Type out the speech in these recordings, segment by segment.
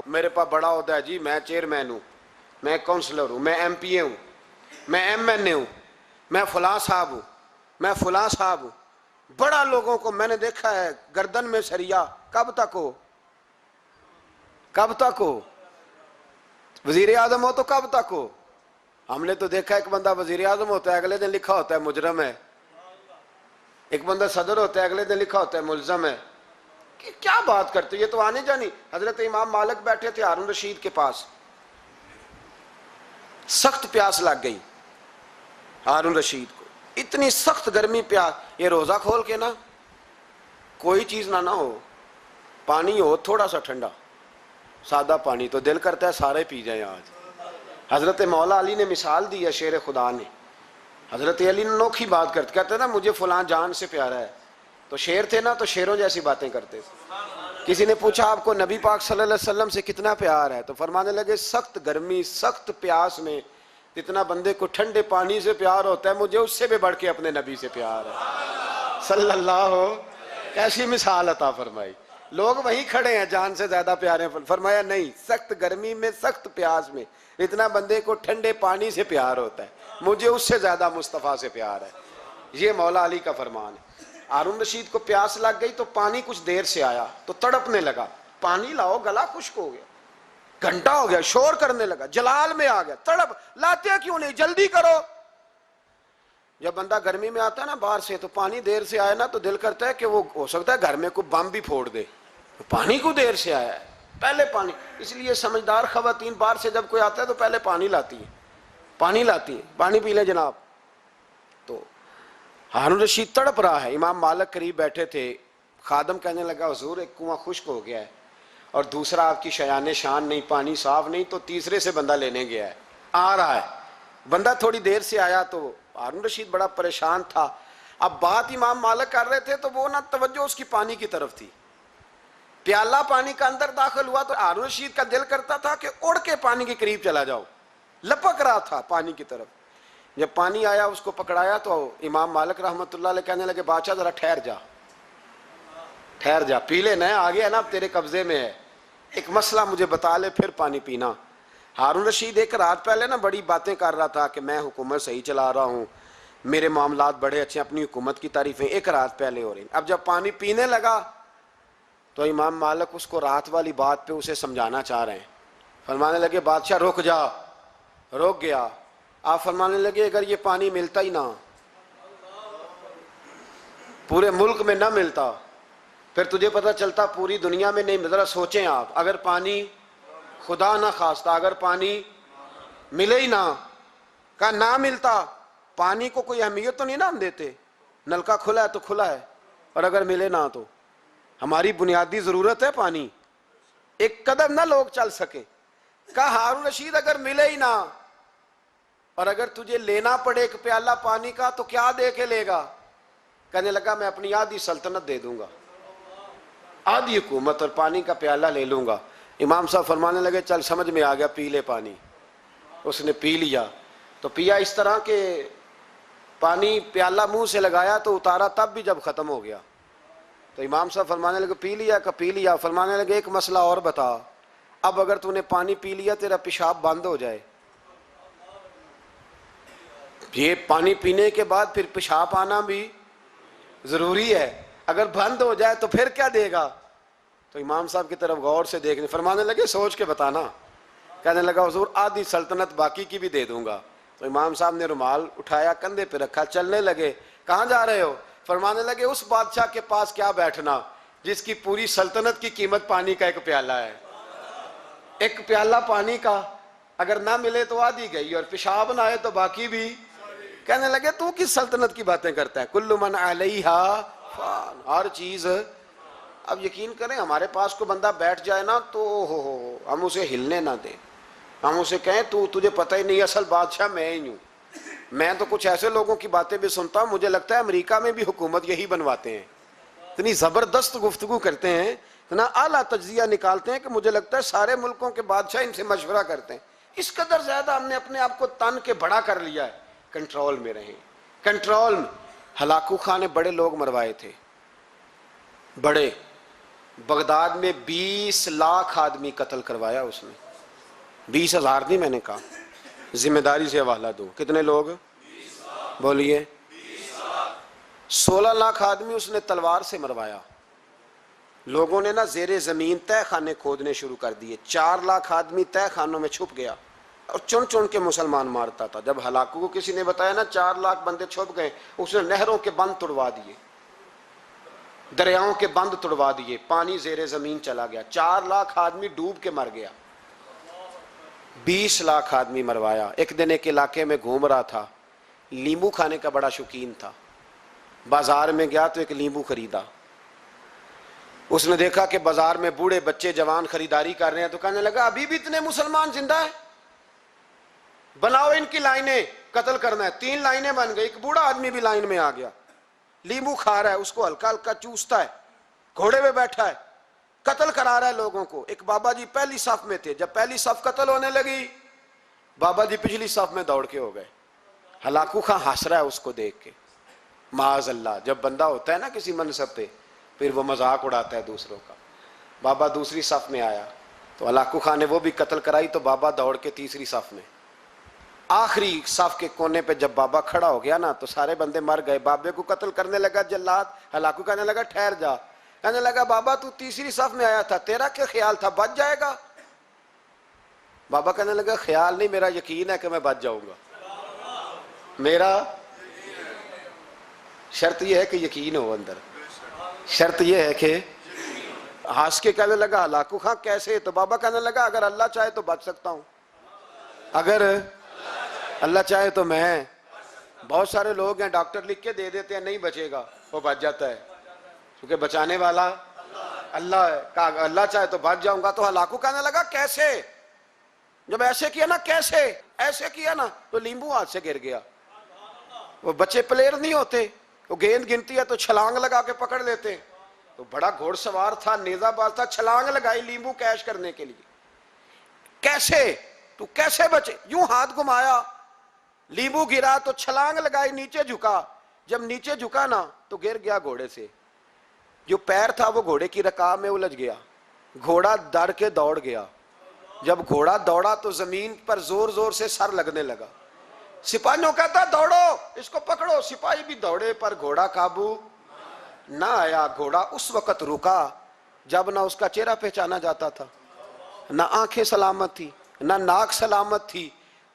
میرے پاس بڑا عہدہ ہے جی، میں چیئرمین ہوں، میں کونسلر ہوں، میں ایم پی اے ہوں، میں ایم این اے ہوں، میں فلاں صاحب ہوں، میں فلاں صاحب ہوں. بڑا لوگوں کو میں نے دیکھا ہے گردن میں سریا. کب تک ہو؟ کب تک ہو؟ وزیر اعظم ہو تو کب تک ہو؟ ہم نے تو دیکھا ایک بندہ وزیر اعظم ہوتا ہے اگلے دن لکھا ہوتا ہے مجرم ہے، ایک بندہ صدر ہوتا ہے اگلے دن لکھا ہوتا ہے ملزم ہے. کیا بات کرتے؟ یہ تو آنے جانی. حضرت امام مالک بیٹھے تھے ہارون رشید کے پاس، سخت پیاس لگ گئی ہارون رشید کو، اتنی سخت گرمی پیاس. یہ روزہ کھول کے نا کوئی چیز نہ ہو، پانی ہو تھوڑا سا ٹھنڈا سادہ پانی، تو دل کرتا ہے سارے پی جائیں آج. حضرت مولا علی نے مثال دی ہے، شیر خدا نے. حضرت علی نے انوکھی بات کرتے، کہتے نا مجھے فلاں جان سے پیارا ہے. تو شیر تھے نا، تو شیروں جیسی باتیں کرتے تھے. کسی نے پوچھا آپ کو نبی پاک صلی اللہ علیہ وسلم سے کتنا پیار ہے؟ تو فرمانے لگے سخت گرمی سخت پیاس میں جتنا بندے کو ٹھنڈے پانی سے پیار ہوتا ہے مجھے اس سے بھی بڑھ کے اپنے نبی سے پیار ہے صلی اللہ ہو. کیسی مثال عطا فرمائی. لوگ وہیں کھڑے ہیں جان سے زیادہ پیارے. فرمایا نہیں، سخت گرمی میں سخت پیاس میں اتنا بندے کو ٹھنڈے پانی سے پیار ہوتا ہے مجھے اس سے زیادہ مصطفیٰ سے پیار ہے. یہ مولا علی کا فرمان ہے. ہارون رشید کو پیاس لگ گئی تو پانی کچھ دیر سے آیا تو تڑپنے لگا، پانی لاؤ گلا خشک ہو گیا. گھنٹہ ہو گیا، شور کرنے لگا، جلال میں آ گیا، تڑپ لاتے کیوں نہیں، جلدی کرو. جب بندہ گرمی میں آتا ہے نا باہر سے تو پانی دیر سے آیا نا تو دل کرتا ہے کہ وہ ہو سکتا ہے گھر میں کوئی بم بھی پھوڑ دے. پانی کو دیر سے آیا ہے، پہلے پانی. اس لیے سمجھدار خواتین باہر سے جب کوئی آتا ہے تو پہلے پانی لاتی ہیں، پانی لاتی ہیں، پانی پی لیں جناب. تو ہارون رشید تڑپ رہا ہے، امام مالک قریب بیٹھے تھے. خادم کہنے لگا حضور ایک کنواں خشک ہو گیا ہے اور دوسرا آپ کی شایان شان نہیں، پانی صاف نہیں، تو تیسرے سے بندہ لینے گیا ہے، آ رہا ہے. بندہ تھوڑی دیر سے آیا تو ہارون رشید بڑا پریشان تھا. اب بات امام مالک کر رہے تھے تو وہ نہ توجہ اس کی پانی کی طرف تھی. پیالہ پانی کا اندر داخل ہوا تو ہارون رشید کا دل کرتا تھا کہ اڑ کے پانی کے قریب چلا جاؤ، لپک رہا تھا پانی کی طرف. جب پانی آیا اس کو پکڑایا تو امام مالک رحمۃ اللہ علیہ کہنے لگے بادشاہ ذرا ٹھہر جا، ٹھہر جا، پی لے، نہ آ گیا نا اب تیرے قبضے میں ہے، ایک مسئلہ مجھے بتا لے پھر پانی پینا. ہارون رشید ایک رات پہلے نا بڑی باتیں کر رہا تھا کہ میں حکومت صحیح چلا رہا ہوں، میرے معاملات بڑے اچھے، اپنی حکومت کی تعریفیں ایک رات پہلے ہو رہی. اب جب پانی پینے لگا تو امام مالک اس کو رات والی بات پہ اسے سمجھانا چاہ رہے ہیں. فرمانے لگے بادشاہ رک جا. رک گیا. آپ فرمانے لگے اگر یہ پانی ملتا ہی نہ، پورے ملک میں نہ ملتا، پھر تجھے پتہ چلتا پوری دنیا میں نہیں. ذرا سوچیں آپ، اگر پانی خدا نہ خواستہ اگر پانی ملے ہی نہ، کہا نہ ملتا، پانی کو کوئی اہمیت تو نہیں نا ہم دیتے، نلکا کھلا ہے تو کھلا ہے، اور اگر ملے نہ تو ہماری بنیادی ضرورت ہے پانی، ایک قدم نہ لوگ چل سکے. کہا ہارون رشید اگر ملے ہی نہ اور اگر تجھے لینا پڑے ایک پیالہ پانی کا تو کیا دے کے لے گا؟ کہنے لگا میں اپنی آدھی سلطنت دے دوں گا، آدھی حکومت اور پانی کا پیالہ لے لوں گا. امام صاحب فرمانے لگے چل سمجھ میں آ گیا، پی لے پانی. اس نے پی لیا. تو پیا اس طرح کہ پانی پیالہ منہ سے لگایا تو اتارا تب بھی جب ختم ہو گیا. تو امام صاحب فرمانے لگے پی لیا؟ کہ پی لیا. فرمانے لگے ایک مسئلہ اور بتا، اب اگر تو نے پانی پی لیا تیرا پیشاب بند ہو جائے، یہ پانی پینے کے بعد پھر پیشاب آنا بھی ضروری ہے، اگر بند ہو جائے تو پھر کیا دے گا؟ تو امام صاحب کی طرف غور سے دیکھنے، فرمانے لگے سوچ کے بتانا. کہنے لگا حضور آدھی سلطنت باقی کی بھی دے دوں گا. تو امام صاحب نے رومال اٹھایا کندھے پہ رکھا، چلنے لگے. کہاں جا رہے ہو؟ فرمانے لگے اس بادشاہ کے پاس کیا بیٹھنا جس کی پوری سلطنت کی قیمت پانی کا ایک پیالہ ہے. ایک پیالہ پانی کا اگر نہ ملے تو آدھی گئی اور پیشاب نہ آئے تو باقی بھی. کہنے لگے تو کس سلطنت کی باتیں کرتا ہے؟ کل من علیہا فان، ہر چیز. اب یقین کریں ہمارے پاس کو بندہ بیٹھ جائے نا تو ہم اسے ہلنے نہ دیں، ہم اسے کہیں تجھے پتہ ہی نہیں اصل بادشاہ میں ہی ہوں. میں تو کچھ ایسے لوگوں کی باتیں بھی سنتا ہوں، مجھے لگتا ہے امریکہ میں بھی حکومت یہی بنواتے ہیں. اتنی زبردست گفتگو کرتے ہیں، اتنا اعلیٰ تجزیہ نکالتے ہیں کہ مجھے لگتا ہے سارے ملکوں کے بادشاہ ان سے مشورہ کرتے ہیں. اس قدر زیادہ ہم نے اپنے آپ کو تن کے بڑا کر لیا ہے. کنٹرول میں رہیں، کنٹرول میں. ہلاکو خان نے بڑے لوگ مروائے تھے، بڑے بغداد میں 20 لاکھ آدمی قتل کروایا اس نے. 20,000 نہیں میں نے کہا, ذمہ داری سے حوالہ دو. کتنے لوگ بولیے؟ 16 لاکھ آدمی اس نے تلوار سے مروایا. لوگوں نے نا زیر زمین تہ خانے کھودنے شروع کر دیے. 4 لاکھ آدمی تہ خانوں میں چھپ گیا اور چن چن کے مسلمان مارتا تھا. جب ہلاکو کو کسی نے بتایا نا 4 لاکھ بندے چھپ گئے, اس نے نہروں کے بند توڑوا دیے, دریاؤں کے بند توڑوا دیے, پانی زیر زمین چلا گیا. 4 لاکھ آدمی ڈوب کے مر گیا. 20 لاکھ آدمی مروایا. ایک دن ایک علاقے میں گھوم رہا تھا, لیمبو کھانے کا بڑا شوقین تھا. بازار میں گیا تو ایک لیمبو خریدا. اس نے دیکھا کہ بازار میں بوڑھے بچے جوان خریداری کر رہے ہیں, تو کہنے لگا ابھی بھی اتنے مسلمان زندہ ہیں, بناؤ ان کی لائنیں, قتل کرنا ہے. 3 لائنیں بن گئی. ایک بوڑھا آدمی بھی لائن میں آ گیا, لیمبو کھا رہا ہے, اس کو ہلکا ہلکا چوستا ہے, گھوڑے پہ بیٹھا ہے, قتل کرا رہا ہے لوگوں کو. ایک بابا جی پہلی صف میں تھے, جب پہلی صف قتل ہونے لگی, بابا جی پچھلی صف میں دوڑ کے ہو گئے. ہلاکو خان ہنس رہا ہے اس کو دیکھ کے. معاذ اللہ, جب بندہ ہوتا ہے نا کسی منصب پہ, پھر وہ مذاق اڑاتا ہے دوسروں کا. بابا دوسری صف میں آیا تو ہلاکو خان نے وہ بھی قتل کرائی, تو بابا دوڑ کے تیسری صف میں. آخری صف کے کونے پہ جب بابا کھڑا ہو گیا نا, تو سارے بندے مر گئے. بابے کو قتل کرنے لگا جلاد. ہلاکو کہنے لگا ٹھہر جا. کہنے لگا بابا تو تیسری صف میں آیا تھا, تیرا کیا خیال تھا بچ جائے گا؟ بابا کہنے لگا خیال نہیں, میرا یقین ہے کہ میں بچ جاؤں گا. میرا شرط یہ ہے کہ یقین ہو اندر, شرط یہ ہے کہ ہنس کے کہنے لگا ہلاکو خان کیسے؟ تو بابا کہنے لگا اگر اللہ چاہے تو بچ سکتا ہوں, اگر اللہ چاہے تو میں. بہت سارے لوگ ہیں ڈاکٹر لکھ کے دے دیتے ہیں نہیں بچے گا, وہ بچ جاتا ہے, کیونکہ بچانے والا اللہ ہے. کہا اللہ چاہے تو بچ جاؤں گا. تو ہلاکو کہنے لگا کیسے؟ جب ایسے کیا نا, کیسے ایسے کیا نا, تو لیمبو ہاتھ سے گر گیا. وہ بچے پلیئر نہیں ہوتے, وہ گیند گنتی ہے تو چھلانگ لگا کے پکڑ لیتے. تو بڑا گھوڑ سوار تھا, نیزہ باز تھا, چھلانگ لگائی لیمبو کیش کرنے کے لیے. کیسے؟ تو کیسے بچے؟ یوں ہاتھ گھمایا, لیمبو گرا تو چھلانگ لگائی, نیچے جھکا. جب نیچے جھکا نا تو گر گیا گھوڑے سے. جو پیر تھا وہ گھوڑے کی رکاب میں الجھ گیا. گھوڑا ڈر کے دوڑ گیا. جب گھوڑا دوڑا تو زمین پر زور زور سے سر لگنے لگا. سپاہیوں کہتا دوڑو اس کو پکڑو. سپاہی بھی دوڑے پر گھوڑا قابو نہ آیا. گھوڑا اس وقت رکا جب نہ اس کا چہرہ پہچانا جاتا تھا, نہ آنکھیں سلامت تھی, نہ ناک سلامت تھی.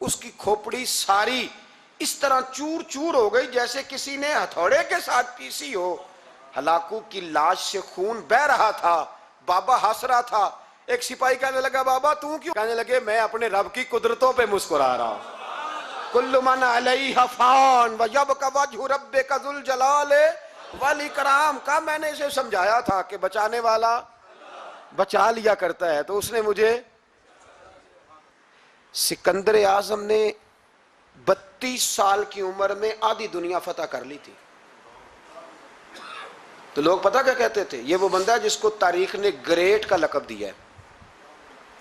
اس کی کھوپڑی ساری اس طرح چور چور ہو گئی جیسے کسی نے ہتھوڑے کے ساتھ پیسی ہو. ہلاکو کی لاش سے خون بہ رہا تھا. بابا ہنس رہا تھا. ایک سپاہی کہنے لگا بابا تو کیوں؟ کہنے لگے میں اپنے رب کی قدرتوں پہ مسکرا رہا ہوں. کل من علیہ فان ویبقی وجہ ربک ذو الجلال والاکرام. کا میں نے اسے سمجھایا تھا کہ بچانے والا بچا لیا کرتا ہے, تو اس نے مجھے. سکندر اعظم نے 32 سال کی عمر میں آدھی دنیا فتح کر لی تھی. تو لوگ پتہ کیا کہتے تھے؟ یہ وہ بندہ ہے جس کو تاریخ نے گریٹ کا لقب دیا ہے.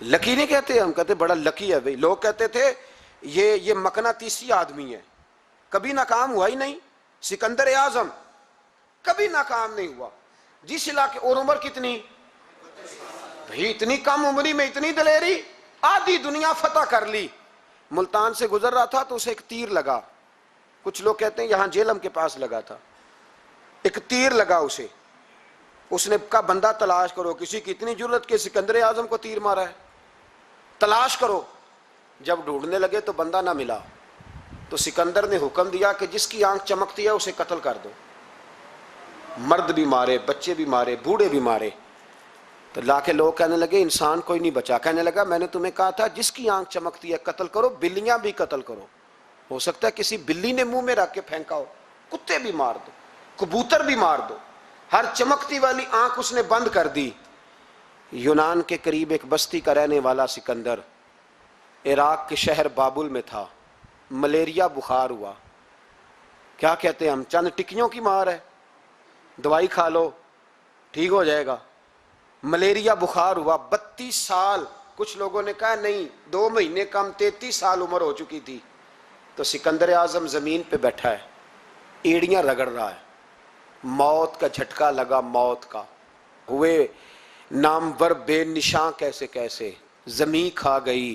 لکی نہیں کہتے, ہم کہتے بڑا لکی ہے بھائی. لوگ کہتے تھے یہ مقناطیسی آدمی ہے, کبھی ناکام ہوا ہی نہیں. سکندر اعظم کبھی ناکام نہیں ہوا. جس علاقے, اور عمر کتنی بھائی, اتنی کم عمری میں اتنی دلیری, آدھی دنیا فتح کر لی. ملتان سے گزر رہا تھا تو اسے ایک تیر لگا. کچھ لوگ کہتے ہیں یہاں جیلم کے پاس لگا تھا. ایک تیر لگا اسے. اس نے کہا بندہ تلاش کرو, کسی کی اتنی جرت کہ سکندر اعظم کو تیر مارا ہے, تلاش کرو. جب ڈھونڈنے لگے تو بندہ نہ ملا. تو سکندر نے حکم دیا کہ جس کی آنکھ چمکتی ہے اسے قتل کر دو. مرد بھی مارے, بچے بھی مارے, بوڑھے بھی مارے. تو لا کے لوگ کہنے لگے انسان کوئی نہیں بچا. کہنے لگا میں نے تمہیں کہا تھا جس کی آنکھ چمکتی ہے قتل کرو. بلیاں بھی قتل کرو, ہو سکتا ہے کسی بلی نے منہ میں رکھ کے پھینکا ہو. کتے بھی مار دو, کبوتر بھی مار دو. ہر چمکتی والی آنکھ اس نے بند کر دی. یونان کے قریب ایک بستی کا رہنے والا سکندر عراق کے شہر بابل میں تھا. ملیریا بخار ہوا. کیا کہتے ہیں ہم, چند ٹکیوں کی مار ہے, دوائی کھا لو ٹھیک ہو جائے گا. ملیریا بخار ہوا. 32 سال, کچھ لوگوں نے کہا نہیں 2 مہینے کم, 33 سال عمر ہو چکی تھی. تو سکندر اعظم زمین پہ بیٹھا ہے, ایڑیاں رگڑ رہا ہے. موت کا جھٹکا لگا, موت کا. ہوئے نامور بے نشاں کیسے کیسے، زمیں کھا گئی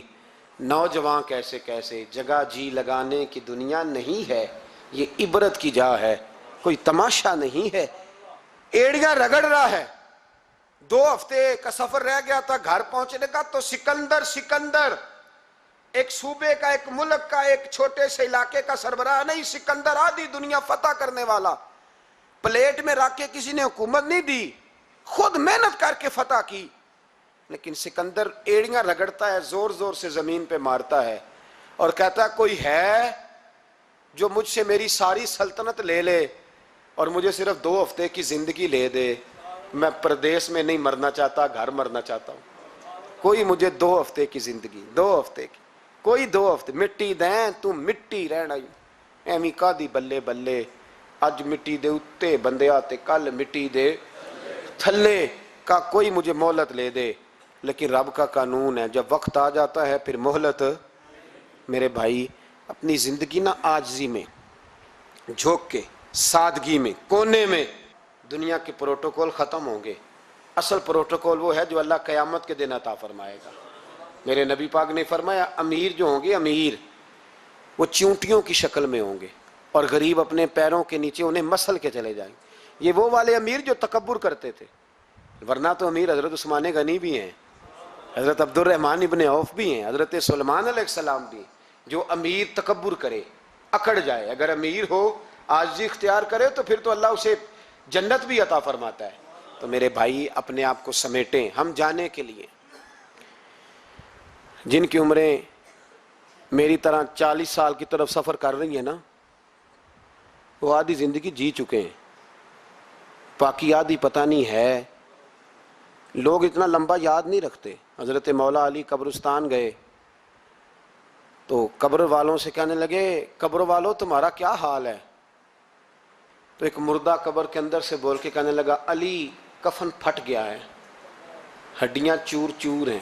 نوجوان کیسے کیسے، جگہ جی لگانے کی دنیا نہیں ہے، یہ عبرت کی جا ہے، کوئی تماشا نہیں ہے۔ ایڑیاں رگڑ رہا ہے، 2 ہفتے کا سفر رہ گیا تھا گھر پہنچنے کا، تو سکندر ایک صوبے کا، ایک ملک کا، ایک چھوٹے سے علاقے کا سربراہ نہیں، سکندر آدھی دنیا فتح کرنے والا، پلیٹ میں رکھ کے کسی نے حکومت نہیں دی، خود محنت کر کے فتح کی۔ لیکن سکندر ایڑیاں رگڑتا ہے، زور زور سے زمین پہ مارتا ہے اور کہتا ہے کوئی ہے جو مجھ سے میری ساری سلطنت لے لے اور مجھے صرف 2 ہفتے کی زندگی لے دے، میں پردیس میں نہیں مرنا چاہتا، گھر مرنا چاہتا ہوں، کوئی مجھے 2 ہفتے کی زندگی، 2 ہفتے کی، کوئی 2 ہفتے مٹی دیں تو مٹی رہنا، ایویں کا دی بلے بلے، اج مٹی دے اتے بندے آتے، کل مٹی دے تھلے کا، کوئی مجھے مہلت لے دے۔ لیکن رب کا قانون ہے، جب وقت آ جاتا ہے پھر مہلت۔ میرے بھائی اپنی زندگی نہ عاجزی میں جھوک کے، سادگی میں، کونے میں، دنیا کے پروٹوکول ختم ہوں گے، اصل پروٹوکول وہ ہے جو اللہ قیامت کے دن عطا فرمائے گا۔ میرے نبی پاک نے فرمایا امیر جو ہوں گے، امیر وہ چونٹیوں کی شکل میں ہوں گے اور غریب اپنے پیروں کے نیچے انہیں مسل کے چلے جائیں گے۔ یہ وہ والے امیر جو تکبر کرتے تھے، ورنہ تو امیر حضرت عثمان غنی بھی ہیں، حضرت عبد الرحمن ابن عوف بھی ہیں، حضرت سلیمان علیہ السلام بھی ہیں۔ جو امیر تکبر کرے، اکڑ جائے، اگر امیر ہو عاجزی اختیار کرے تو پھر تو اللہ اسے جنت بھی عطا فرماتا ہے۔ تو میرے بھائی اپنے آپ کو سمیٹیں، ہم جانے کے لیے، جن کی عمریں میری طرح 40 سال کی طرف سفر کر رہی ہیں نا، وہ آدھی زندگی جی چکے ہیں، باقی آدھی پتہ نہیں ہے۔ لوگ اتنا لمبا یاد نہیں رکھتے۔ حضرت مولا علی قبرستان گئے تو قبر والوں سے کہنے لگے قبر والوں تمہارا کیا حال ہے؟ تو ایک مردہ قبر کے اندر سے بول کے کہنے لگا علی کفن پھٹ گیا ہے، ہڈیاں چور چور ہیں،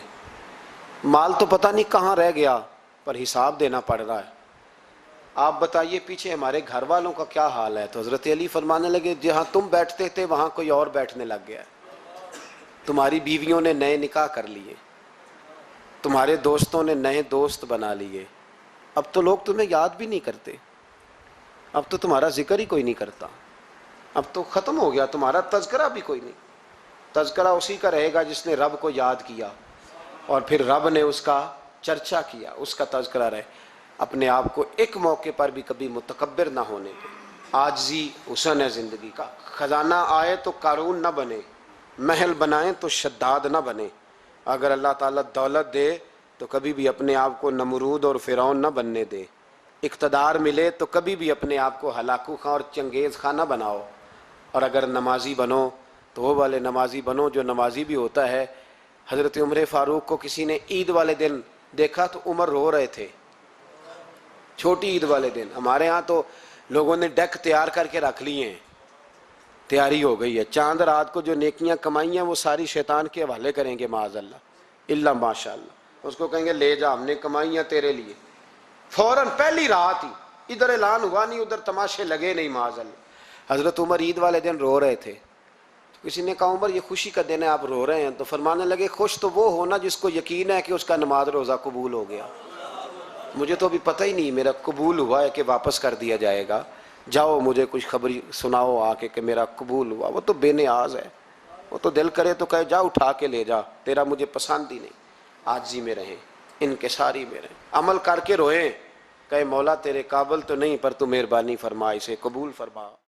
مال تو پتہ نہیں کہاں رہ گیا پر حساب دینا پڑ رہا ہے، آپ بتائیے پیچھے ہمارے گھر والوں کا کیا حال ہے؟ تو حضرت علی فرمانے لگے جہاں تم بیٹھتے تھے وہاں کوئی اور بیٹھنے لگ گیا ہے، تمہاری بیویوں نے نئے نکاح کر لیے، تمہارے دوستوں نے نئے دوست بنا لیے، اب تو لوگ تمہیں یاد بھی نہیں کرتے، اب تو تمہارا ذکر ہی کوئی نہیں کرتا، اب تو ختم ہو گیا، تمہارا تذکرہ بھی کوئی نہیں۔ تذکرہ اسی کا رہے گا جس نے رب کو یاد کیا اور پھر رب نے اس کا چرچا کیا، اس کا تذکرہ رہے۔ اپنے آپ کو ایک موقع پر بھی کبھی متکبر نہ ہونے دے، عاجزی حسن ہے زندگی کا۔ خزانہ آئے تو قارون نہ بنے، محل بنائیں تو شداد نہ بنے۔ اگر اللہ تعالیٰ دولت دے تو کبھی بھی اپنے آپ کو نمرود اور فرعون نہ بننے دے، اقتدار ملے تو کبھی بھی اپنے آپ کو ہلاکو خاں اور چنگیز خاں نہ بناؤ، اور اگر نمازی بنو تو وہ والے نمازی بنو جو نمازی بھی ہوتا ہے۔ حضرت عمر فاروق کو کسی نے عید والے دن دیکھا تو عمر رو رہے تھے، چھوٹی عید والے دن۔ ہمارے ہاں تو لوگوں نے ڈیک تیار کر کے رکھ لیے ہیں، تیاری ہو گئی ہے، چاند رات کو جو نیکیاں کمائی ہیں وہ ساری شیطان کے حوالے کریں گے معاذ اللہ الا ماشاء اللہ، اس کو کہیں گے لے جا، ہم نے کمائی ہیں تیرے لیے، فوراً پہلی رات ہی، ادھر اعلان ہوا نہیں ادھر تماشے لگے نہیں معاذ اللہ۔ حضرت عمر عید والے دن رو رہے تھے، کسی نے کہا عمر یہ خوشی کا دن ہے آپ رو رہے ہیں؟ تو فرمانے لگے خوش تو وہ ہونا جس کو یقین ہے کہ اس کا نماز روزہ قبول ہو گیا، مجھے تو ابھی پتہ ہی نہیں میرا قبول ہوا ہے کہ واپس کر دیا جائے گا، جاؤ مجھے کچھ خبر سناؤ آ کے کہ میرا قبول ہوا۔ وہ تو بے نیاز ہے، وہ تو دل کرے تو کہے جا اٹھا کے لے جا، تیرا مجھے پسند ہی نہیں۔ عاجزی میں رہیں، انکساری میں رہیں، عمل کر کے روئیں، کہے مولا تیرے قابل تو نہیں پر تو مہربانی فرما، اسے قبول فرما۔